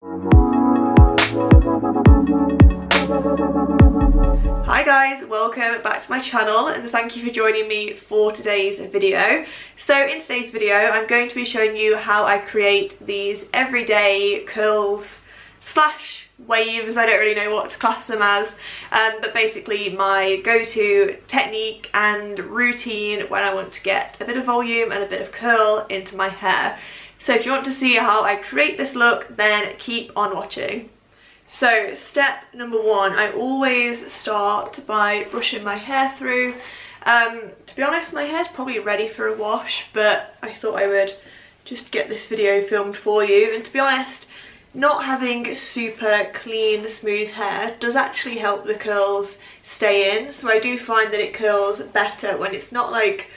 Hi guys, welcome back to my channel and thank you for joining me for today's video. So in today's video I'm going to be showing you how I create these everyday curls slash waves. I don't really know what to class them as, but basically my go-to technique and routine when I want to get a bit of volume and a bit of curl into my hair. So if you want to see how I create this look, then keep on watching. So step number one, I always start by brushing my hair through. To be honest, my hair's probably ready for a wash, but I thought I would just get this video filmed for you. And to be honest, not having super clean, smooth hair does actually help the curls stay in. So I do find that it curls better when it's not like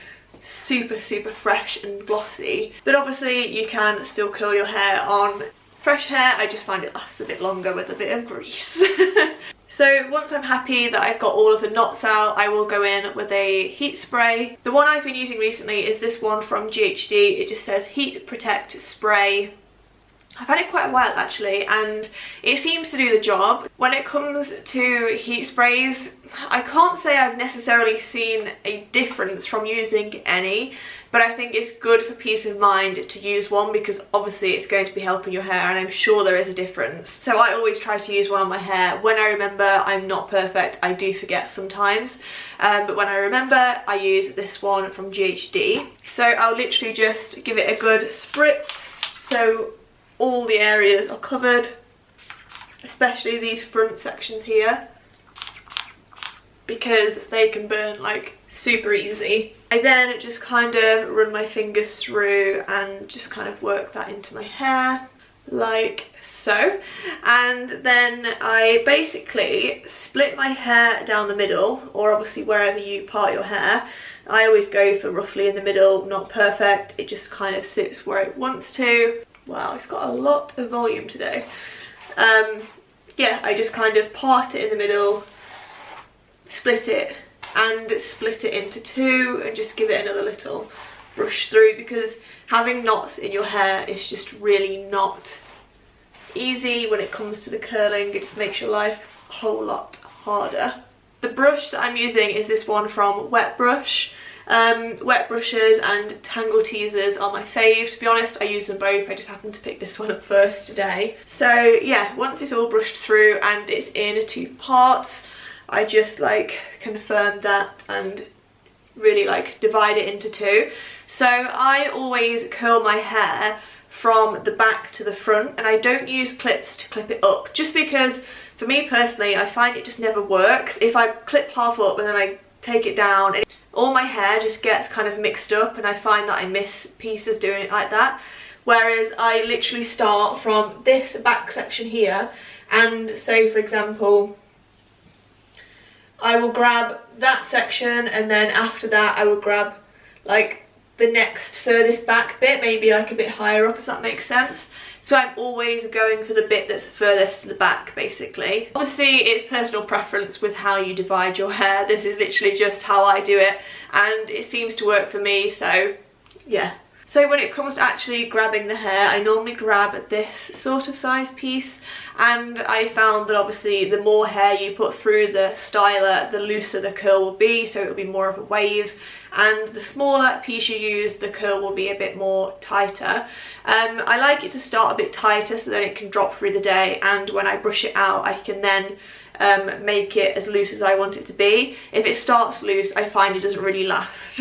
super fresh and glossy. But obviously you can still curl your hair on fresh hair. I just find it lasts a bit longer with a bit of grease. So once I'm happy that I've got all of the knots out, I will go in with a heat spray. The one I've been using recently is this one from GHD. It just says Heat Protect Spray. I've had it quite a while actually, and it seems to do the job. When it comes to heat sprays, I can't say I've necessarily seen a difference from using any, but I think it's good for peace of mind to use one because obviously it's going to be helping your hair and I'm sure there is a difference. So I always try to use one on my hair. When I remember, I'm not perfect, I do forget sometimes, but when I remember, I use this one from GHD. So I'll literally just give it a good spritz so all the areas are covered, especially these front sections here, because they can burn like super easy. I then just kind of run my fingers through and just kind of work that into my hair like so, and then I basically split my hair down the middle, or obviously wherever you part your hair. I always go for roughly in the middle, not perfect, it just kind of sits where it wants to. Wow, it's got a lot of volume today. Yeah, I just kind of part it in the middle, split it into two, and just give it another little brush through, because having knots in your hair is just really not easy when it comes to the curling. It just makes your life a whole lot harder. The brush that I'm using is this one from Wet Brush. Wet brushes and tangle teasers are my fave. To be honest, I use them both. I just happened to pick this one up first today. So yeah, once it's all brushed through and it's in two parts, I just like confirm that and really like divide it into two. So I always curl my hair from the back to the front, and I don't use clips to clip it up, just because for me personally I find it just never works. If I clip half up and then I take it down, all my hair just gets kind of mixed up, and I find that I miss pieces doing it like that. Whereas I literally start from this back section here, and say for example I will grab that section, and then after that I will grab like the next furthest back bit, maybe like a bit higher up, if that makes sense. So I'm always going for the bit that's furthest to the back, basically. Obviously, it's personal preference with how you divide your hair. This is literally just how I do it, and it seems to work for me, so yeah. So when it comes to actually grabbing the hair, I normally grab this sort of size piece, and I found that obviously the more hair you put through the styler, the looser the curl will be, so it will be more of a wave, and the smaller piece you use, the curl will be a bit more tighter. I like it to start a bit tighter so that it can drop through the day, and when I brush it out I can then make it as loose as I want it to be. If it starts loose, I find it doesn't really last.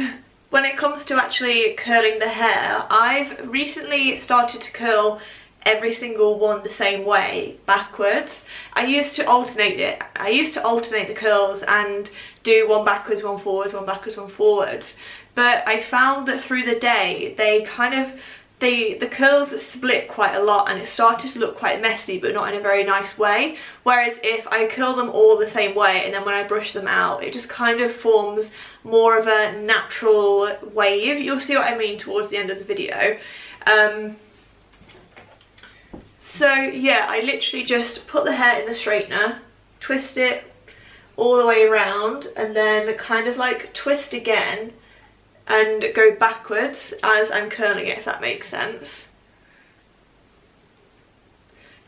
When it comes to actually curling the hair, I've recently started to curl every single one the same way, backwards. I used to alternate it. I used to alternate the curls and do one backwards, one forwards, one backwards, one forwards. But I found that through the day, the curls split quite a lot, and it started to look quite messy, but not in a very nice way. Whereas if I curl them all the same way, and then when I brush them out, it just kind of forms more of a natural wave. You'll see what I mean towards the end of the video. So yeah, I literally just put the hair in the straightener, twist it all the way around, and then kind of like twist again and go backwards as I'm curling it, if that makes sense.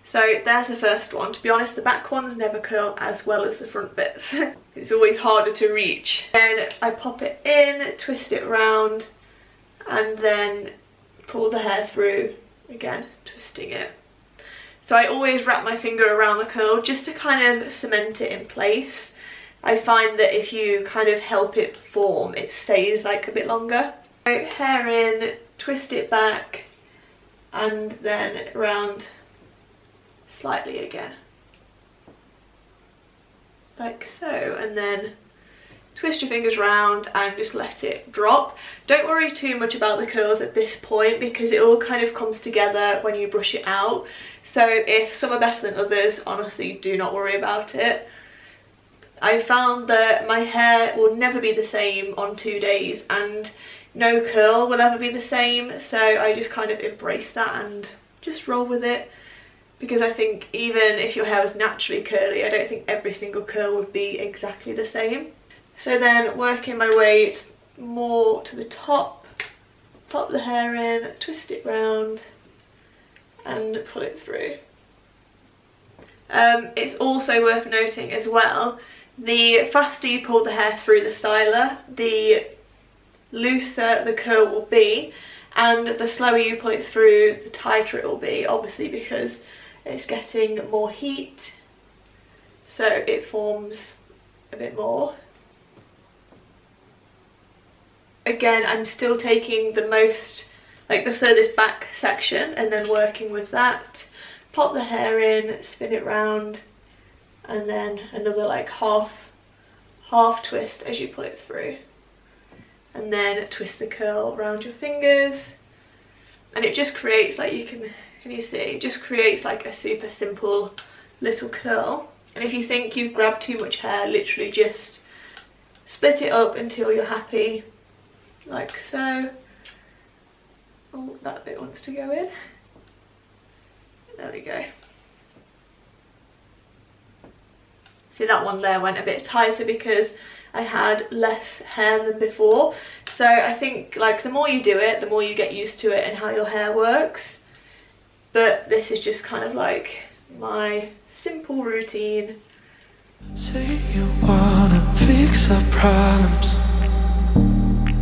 So there's the first one. To be honest, the back ones never curl as well as the front bits. It's always harder to reach. And I pop it in, twist it around, and then pull the hair through, again twisting it. So I always wrap my finger around the curl just to kind of cement it in place. I find that if you kind of help it form, it stays like a bit longer. So hair in, twist it back, and then round slightly again. Like so, and then twist your fingers round and just let it drop. Don't worry too much about the curls at this point because it all kind of comes together when you brush it out. So if some are better than others, honestly do not worry about it. I found that my hair will never be the same on 2 days and no curl will ever be the same, so I just kind of embrace that and just roll with it, because I think even if your hair was naturally curly, I don't think every single curl would be exactly the same. So then working my way more to the top, pop the hair in, twist it round and pull it through. It's also worth noting as well, the faster you pull the hair through the styler, the looser the curl will be, and the slower you pull it through, the tighter it will be, obviously because it's getting more heat, so it forms a bit more. Again, I'm still taking the most, like the furthest back section and then working with that. Pop the hair in, spin it round, and then another like half twist as you pull it through. And then twist the curl around your fingers. And it just creates like, can you see, it just creates like a super simple little curl. And if you think you've grabbed too much hair, literally just split it up until you're happy, like so. Oh, that bit wants to go in. There we go. See, that one there went a bit tighter because I had less hair than before. So I think like the more you do it, the more you get used to it and how your hair works. But this is just kind of like my simple routine. Say you wanna fix our problems.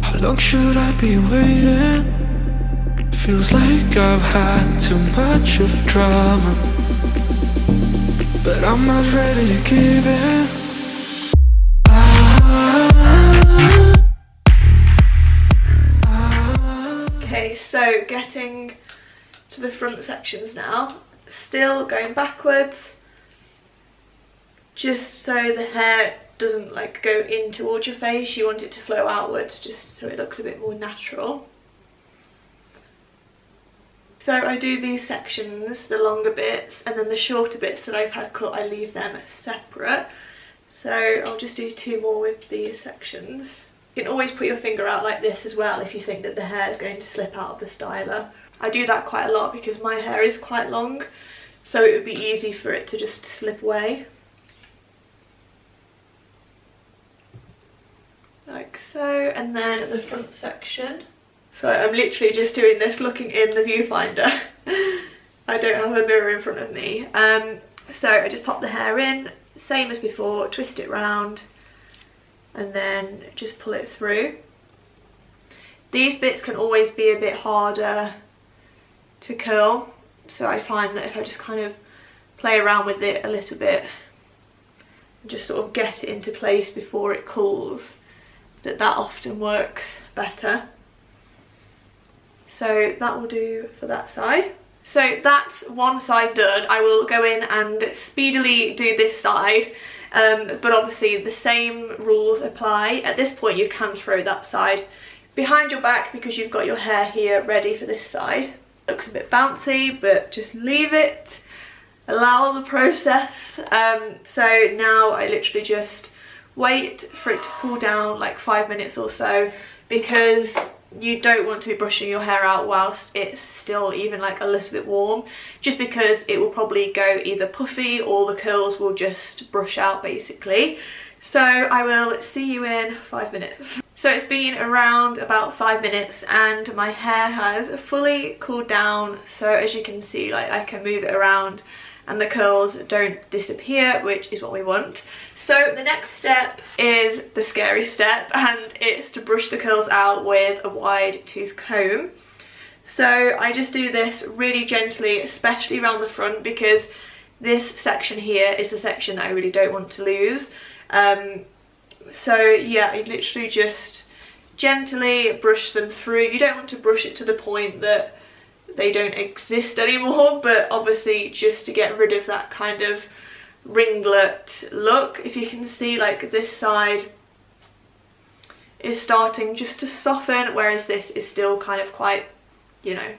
How long should I be waiting? Feels like I've had too much of drama, but I'm not ready to give in. Okay, so getting to the front sections now, still going backwards, just so the hair doesn't like go in towards your face. You want it to flow outwards just so it looks a bit more natural. So I do these sections, the longer bits, and then the shorter bits that I've had cut, I leave them separate. So I'll just do 2 more with these sections. You can always put your finger out like this as well if you think that the hair is going to slip out of the styler. I do that quite a lot because my hair is quite long, so it would be easy for it to just slip away. Like so, and then the front section. So I'm literally just doing this looking in the viewfinder. I don't have a mirror in front of me. So I just pop the hair in, same as before, twist it round, and then just pull it through. These bits can always be a bit harder to curl, so I find that if I just kind of play around with it a little bit and just sort of get it into place before it cools, that often works better. So that will do for that side. So that's one side done. I will go in and speedily do this side, but obviously the same rules apply. At this point you can throw that side behind your back because you've got your hair here ready for this side. Looks a bit bouncy, but just leave it, allow the process. So now I literally just wait for it to cool down like 5 minutes or so, because you don't want to be brushing your hair out whilst it's still even like a little bit warm, just because it will probably go either puffy or the curls will just brush out basically. So I will see you in 5 minutes. So it's been around about 5 minutes and my hair has fully cooled down, so as you can see, like I can move it around and the curls don't disappear, which is what we want. So the next step is the scary step, and it's to brush the curls out with a wide tooth comb. So I just do this really gently, especially around the front, because this section here is the section that I really don't want to lose. So yeah, I literally just gently brush them through. You don't want to brush it to the point that they don't exist anymore, but obviously just to get rid of that kind of ringlet look. If you can see, like, this side is starting just to soften, whereas this is still kind of quite, you know,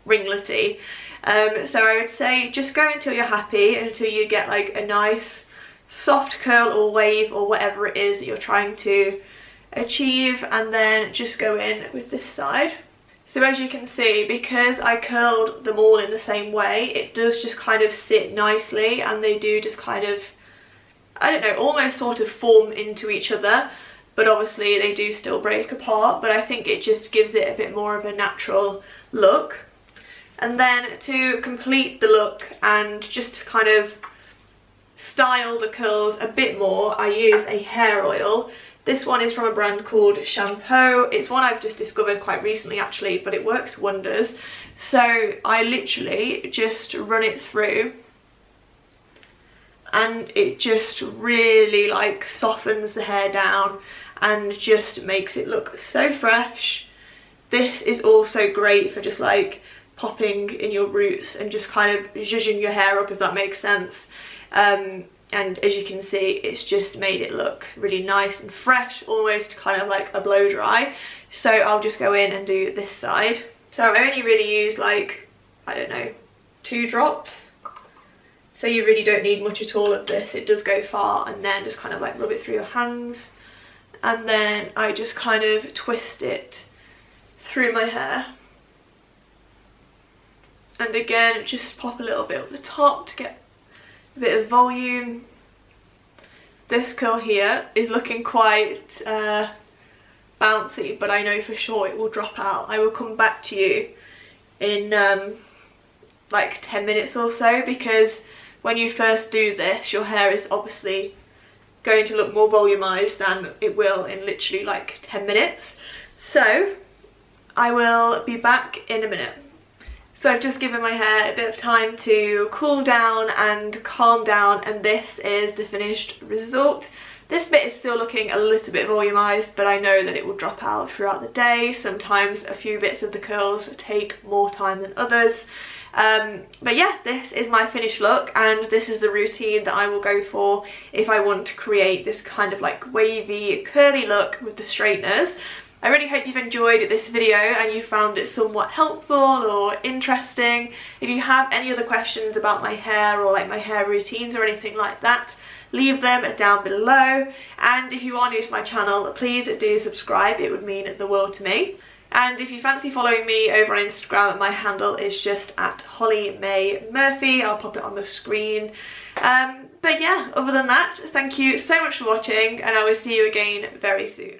ringlety. So I would say just go until you're happy, until you get like a nice soft curl or wave or whatever it is that you're trying to achieve, and then just go in with this side. So as you can see, because I curled them all in the same way, it does just kind of sit nicely, and they do just kind of, I don't know, almost sort of form into each other, but obviously they do still break apart, but I think it just gives it a bit more of a natural look. And then to complete the look and just to kind of style the curls a bit more, I use a hair oil. This one is from a brand called Shampoo. It's one I've just discovered quite recently actually, but it works wonders. So I literally just run it through, and it just really like softens the hair down and just makes it look so fresh. This is also great for just like popping in your roots and just kind of zhuzhing your hair up, if that makes sense. And as you can see, it's just made it look really nice and fresh, almost kind of like a blow dry. So I'll just go in and do this side. So I only really use like, I don't know, 2 drops. So you really don't need much at all of this. It does go far, and then just kind of like rub it through your hands. And then I just kind of twist it through my hair. And again, just pop a little bit up the top to get a bit of volume. This curl here is looking quite bouncy, but I know for sure it will drop out. I will come back to you in like 10 minutes or so, because when you first do this, your hair is obviously going to look more volumized than it will in literally like 10 minutes. So I will be back in a minute. So I've just given my hair a bit of time to cool down and calm down, and this is the finished result. This bit is still looking a little bit volumized, but I know that it will drop out throughout the day. Sometimes a few bits of the curls take more time than others. But yeah, this is my finished look, and this is the routine that I will go for if I want to create this kind of like wavy, curly look with the straighteners. I really hope you've enjoyed this video and you found it somewhat helpful or interesting. If you have any other questions about my hair or like my hair routines or anything like that, leave them down below. And if you are new to my channel, please do subscribe. It would mean the world to me. And if you fancy following me over on Instagram, my handle is just at Holly May Murphy. I'll pop it on the screen. But yeah, other than that, thank you so much for watching, and I will see you again very soon.